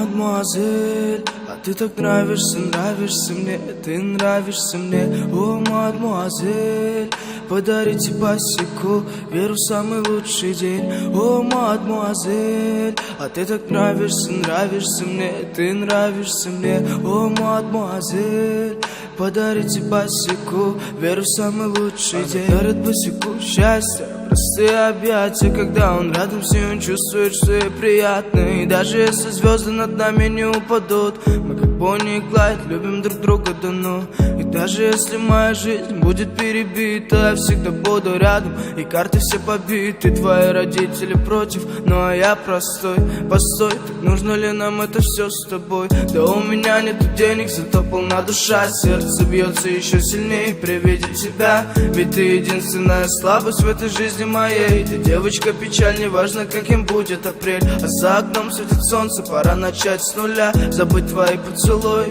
мадемуазель, а ты так нравишься, нравишься мне, ты нравишься мне. О, мадемуазель, подарите басику, веру в самый лучший день. О, мадемуазель, а ты так нравишься, нравишься мне, ты нравишься мне. О, мадемуазель, подарите басику, веру в самый лучший день. Дарит басику счастье, простые объятия, когда он рядом с ней, он чувствует, что ей приятно. И даже если звезды над нами не упадут, мы как Бонни и Клайд любим друг друга до дна. И даже если моя жизнь будет перебита, я всегда буду рядом, и карты все побиты. Твои родители против, ну а я простой. Постой, так нужно ли нам это все с тобой? Да у меня нету денег, зато полна душа, сердце бьется еще сильнее при виде тебя. Ведь ты единственная слабость в этой жизни моей. Ты девочка печаль, неважно каким будет апрель, а за окном светит солнце, пора начать с нуля. Забыть твои поцелуи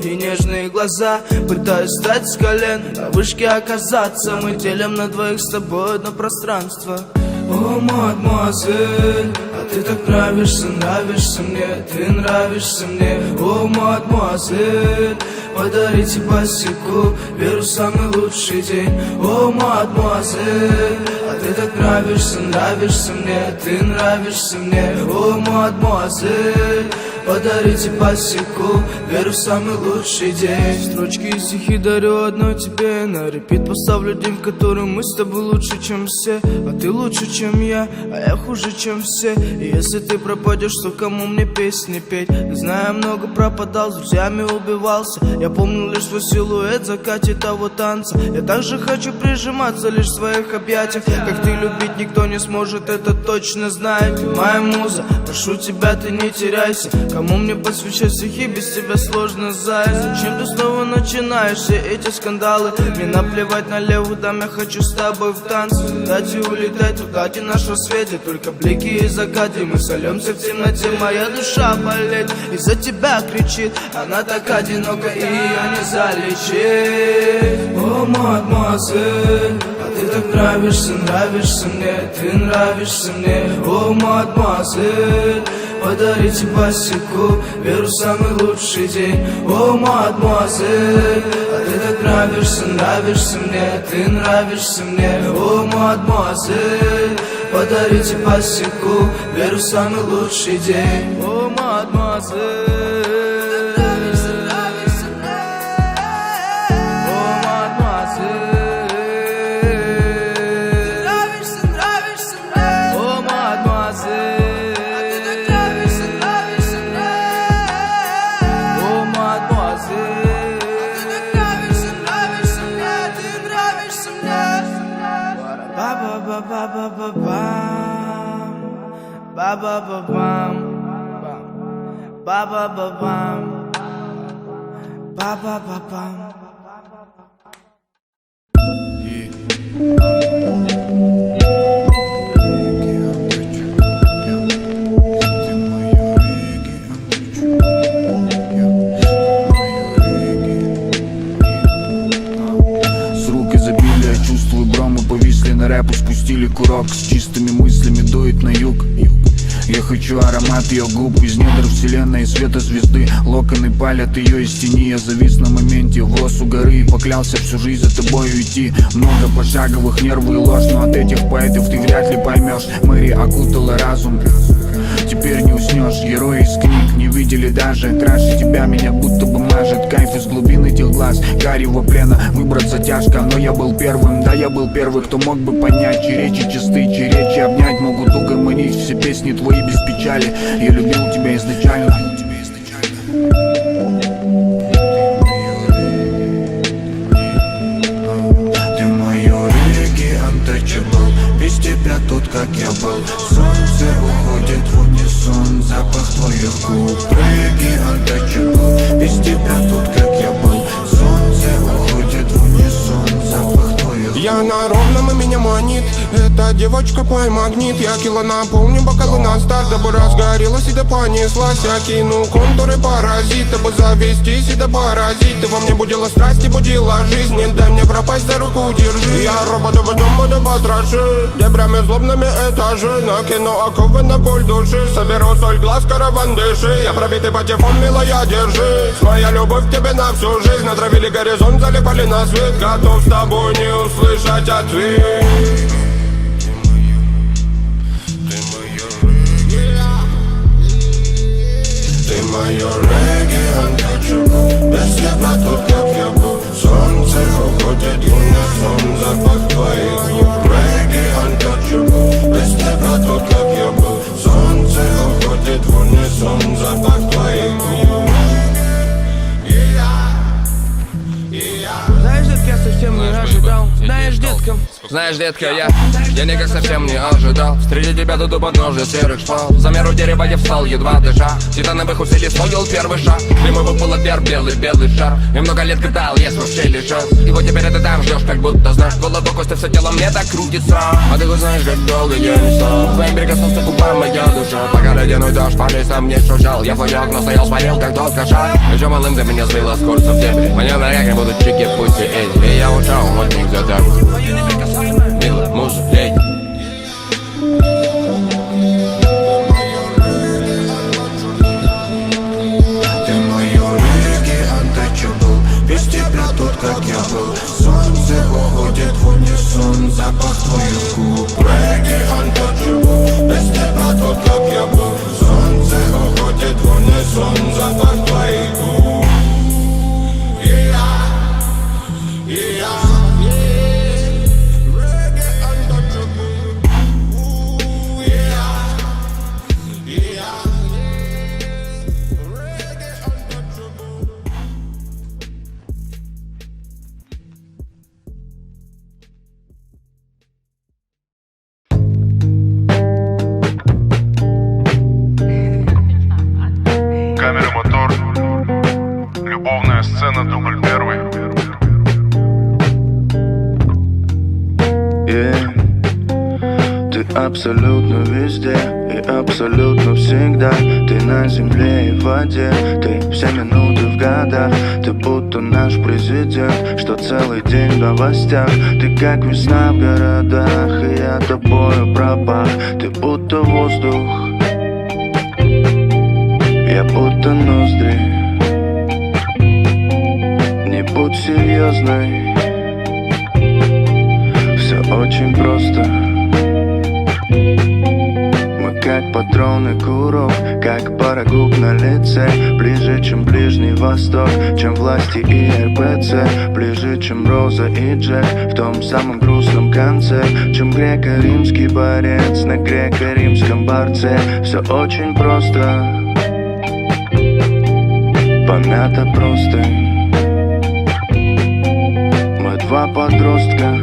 и нежные глаза, пытаюсь встать с колен, на вышке оказаться. Мы делим на двоих с тобой одно пространство. О, мадемуазель, а ты так нравишься, нравишься мне, ты нравишься мне. О, мадемуазель, подарите басику, веру в самый лучший день. О, мадемуазель, а ты так нравишься, нравишься мне, ты нравишься мне. О, мадемуазель, подарите басику, веру в самый лучший день. Строчки и стихи дарю одной тебе, на репит поставлю день, в котором мы с тобой лучше, чем все. А ты лучше, чем я, а я хуже, чем все. И если ты пропадешь, то кому мне песни петь? Не знаю, я много пропадал, с друзьями убивался. Я помню лишь свой силуэт в закате того танца. Я также хочу прижиматься лишь в своих объятиях. Как ты любить никто не сможет, это точно знает. Ты моя муза, прошу тебя, ты не теряйся. Кому мне посвящать стихи, без тебя сложно, заяц. Зачем ты снова начинаешь все эти скандалы? Мне наплевать на левую, дам, я хочу с тобой в танце. Летать и улетать туда, где наш рассвет, только блики и закаты. Мы сольемся в темноте, моя душа болит, из-за тебя кричит. Она так одинока, и ее не залечить. О, мадемуазель, а ты так нравишься, нравишься мне, ты нравишься мне. О, мадемуазель, подарите басику, веру в самый лучший день. О, мадемуазель, а ты так нравишься, нравишься мне, ты нравишься мне. О, мадемуазель, подарите басику, веру в самый лучший день. О, мадемуазель, ба-ба-ба-бам, ба-ба-ба-бам, ба-ба-ба-бам. С рук изобилия чувствую брому, повисли на рэпу, спустили курок. С чистыми мыслями дует на юг. Я хочу аромат ее губ из недр вселенной, света звезды. Локоны палят ее из тени. Я завис на моменте, волос у горы, и поклялся всю жизнь за тобою идти. Много пошаговых, нервы и ложь, но от этих поэтов ты вряд ли поймешь. Мэри окутала разум, теперь не уснешь. Герои из книг не видели даже. Краше тебя меня будто бы мажет кайф из глубин этих глаз. Гарьего плена выбраться тяжко, но я был первым. Да, я был первый, кто мог бы понять, чьи речи чисты, чьи речи обнять могут угомонить все песни твои без печали. Я любил тебя изначально. Ты мое реги untouchable, без тебя тут как я был. Солнце уходит в унисон, запах твоих губ. Реги untouchable, без тебя тут как я был. Солнце уходит в унисон, запах твоих губ. Я на ровном, и меня манит эта девушка девочка, пой магнит. Я кило наполню бокалы на старт, дабы разгорелась и да понеслась. Я кину контуры паразит, дабы завестись и да поразить. Ты во мне будила страсть и будила жизнь. Не дай мне пропасть, за руку держи. Я робот, буду потроши дебрями злобными этажи. Накину оковы на боль души. Соберу соль глаз, караван дыши. Я пробитый патефон, милая, держи. Моя любовь к тебе на всю жизнь. Натравили горизонт, залипали на свет. Готов с тобой не услышать ответ. Ты моё регги, untouchable. Без тебя тут как я был. Солнце уходит в унисон, запах твоих губ. Регги, untouchable. Без тебя тут как я был. Солнце уходит в унисон, запах твоих губ. Знаешь, детка, я совсем не ожидал. Знаешь, детка, Знаешь, детка, я никак совсем не ожидал встретить тебя тут у подножия серых шпал. За меру дерева я встал, едва дыша. Титановых усилий стоил первый шаг. Мимо выпал белый шар. И много лет гадал, есть вообще ли шанс. И вот теперь ты там ждешь, как будто знаешь. Голову кости, все тело мне так крутится. А ты хоть знаешь, как долго я не стал. Твоим прикоснулся к губам моя душа. Пока ледяной дождь по лесам не шуршал. Я в твоих окна стоял, смотрел, как тот кошак. Еще малым ты меня сбила с курса в дебри. Мне на реке будут чики, пусть и эти. И я ушел от них за так. Милый муж, леди. Ты моё регги, untouchable. Без тебя тут как я был. Солнце уходит в унисон, запах твоих губ. Регги, untouchable. Без тебя тут как я был. Солнце уходит в унисон, запах твоих губ. Камера, мотор. Любовная сцена, дубль первый. Ты абсолютно везде и абсолютно всегда. Ты на земле и в воде, ты все минуты в годах. Ты будто наш президент, что целый день в новостях. Ты как весна в городах, и я тобою пропах. Ты будто воздух, я будто ноздри. Не будь серьезной, все очень просто. Мы как патроны курок, как парагуб на лице. Ближе, чем Ближний Восток, чем власти и РПЦ. Ближе, чем Роза и Джек в том самом грустном конце. Чем греко-римский борец на греко-римском борце. Все очень просто, помято просто. Мы два подростка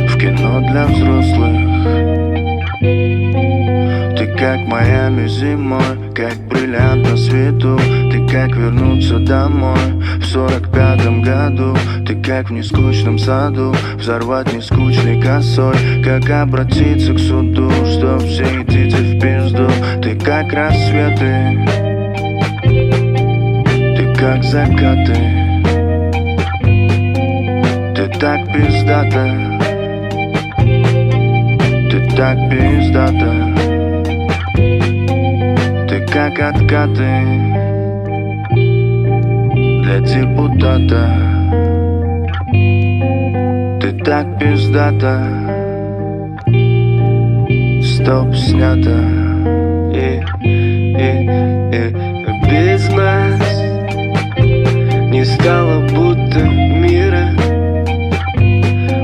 в кино для взрослых. Ты как Майами зимой, как бриллиант на свету. Ты как вернуться домой в 45-м году. Ты как в нескучном саду взорвать нескучной косой. Как обратиться к суду, что все идите в пизду. Ты как рассветы, ты как закаты. Ты так пиздата, ты так пиздата. Ты как откаты для депутата. Ты так пиздата. Стоп, снято. Без нас не стало будто мира.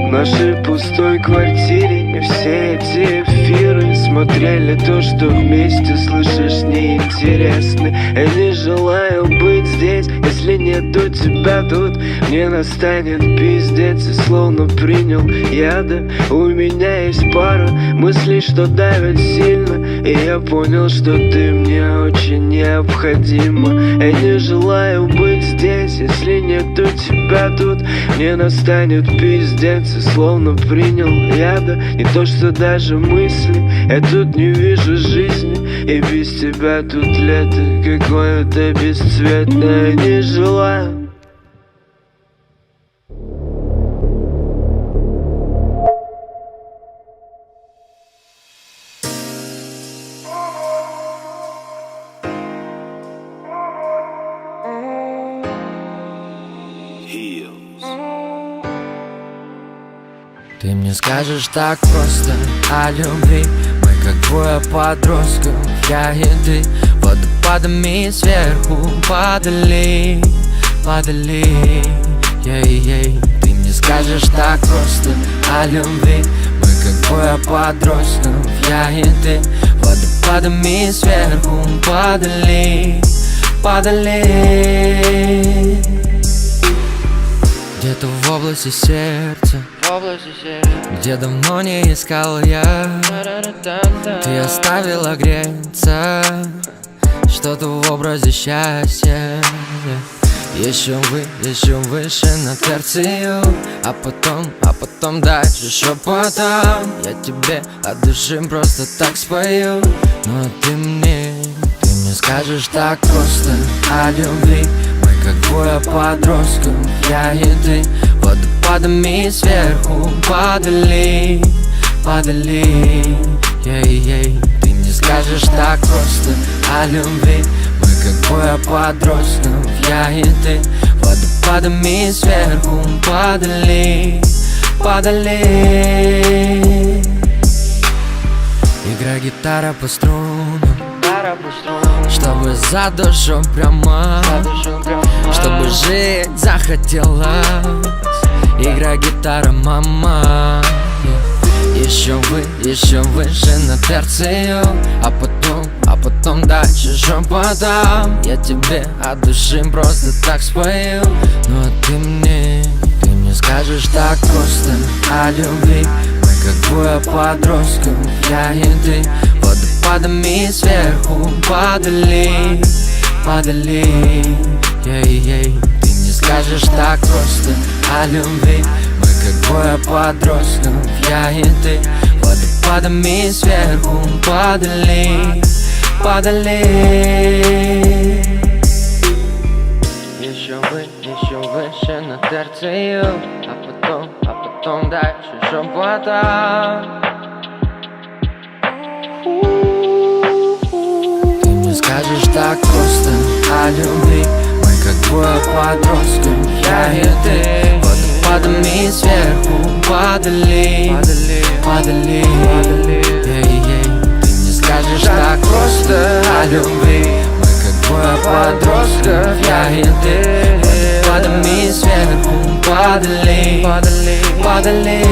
В нашей пустой квартире все эти эфиры с смотрели то, что вместе, слышишь, неинтересно. Я не желаю быть здесь, если нету тебя тут. Мне настанет пиздец, и словно принял яда. У меня есть пара мыслей, что давят сильно, и я понял, что ты мне очень необходима. Я не желаю быть здесь, если нету тебя тут. Мне настанет пиздец, и словно принял яда. Не то, что даже мысли, я тут не вижу жизни. И без тебя тут лето какое-то бесцветное. Не желаю. Ты мне скажешь так просто о любви. Мы как двое подростков, я и ты, водопадами сверху падали, падали. Ей-ей. Ты мне скажешь так просто о любви. Мы как двое подростков, я и ты, водопадами сверху падали, падали. Где-то в области сердца, где давно не искал я, ты оставила греться что-то в образе счастья. Еще выше на терцию, а потом дальше шепотом. Я тебе от души просто так спою. Ну а ты мне скажешь так просто о любви. Мы как двое подростков, я и ты, водопадами сверху падали, падали. Ей-ей. Ты мне скажешь так просто о любви. Мы как двое подростков, я и ты, водопадами сверху падали, падали. Играй гитара по струнам, чтобы за душу прямо, чтобы жить захотелось. Играй гитара, мама. Еще выше на терцию, а потом дальше шепотом. Я тебе от души просто так спою. Ну а ты мне скажешь так просто о любви. Мы как двое подростков, я и ты, водопадами сверху падали, падали. Ей-ей. Ты мне скажешь так просто о любви. Мы как двое подростков, я и ты, водопадами сверху падали, падали. Еще выше на терцию, а потом дальше шепотом. Ты мне скажешь так просто о любви. Мы как двое подростков, я и ты, водопадами сверху падали, падали. Ей-ей. Ты мне скажешь так просто о любви. Мы как двое подростков, я и ты, водопадами сверху падали, падали, падали.